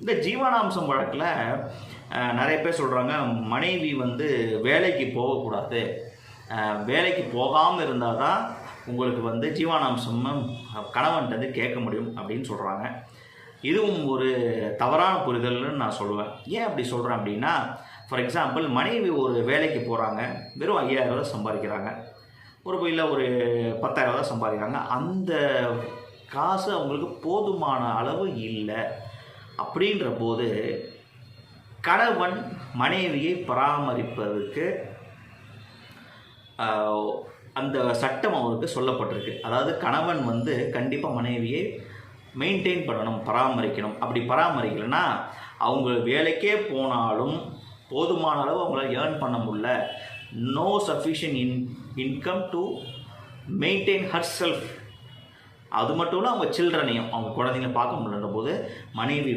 இந்த ஜீவனாம்சம் வழக்கில் நிறைய பேர் சொல்கிறாங்க, மனைவி வந்து வேலைக்கு போகக்கூடாது, வேலைக்கு போகாமல் இருந்தால் தான் உங்களுக்கு வந்து ஜீவனாம்சமும் கணவன்கிட்ட வந்து கேட்க முடியும் அப்படின்னு சொல்கிறாங்க. இதுவும் ஒரு தவறான புரிதல்னு நான் சொல்லுவேன். ஏன் அப்படி சொல்கிறேன் அப்படின்னா, ஃபார் எக்ஸாம்பிள், மனைவி ஒரு வேலைக்கு போகிறாங்க, வெறும் 5000 ரூபா சம்பாதிக்கிறாங்க, இல்லை ஒரு 10,000 ரூபா சம்பாதிக்கிறாங்க. அந்த காசு அவங்களுக்கு போதுமான அளவு இல்லை. அப்படின்ற போது கணவன் மனைவியை பராமரிப்பதற்கு அந்த சட்டம் அவருக்கு சொல்லப்பட்டிருக்கு. அதாவது கணவன் வந்து கண்டிப்பாக மனைவியை மெயின்டைன் பண்ணணும், பராமரிக்கணும். அப்படி பராமரிக்கலைன்னா அவங்க வேலைக்கே போனாலும் போதுமான அளவு அவங்களால ஏர்ன் பண்ண முடியல, no sufficient income to maintain herself. அது மட்டும் இல்லை, அவங்க சில்ட்ரனையும், அவங்க குழந்தைங்கள பார்க்க முடியலன்ற போது மனைவி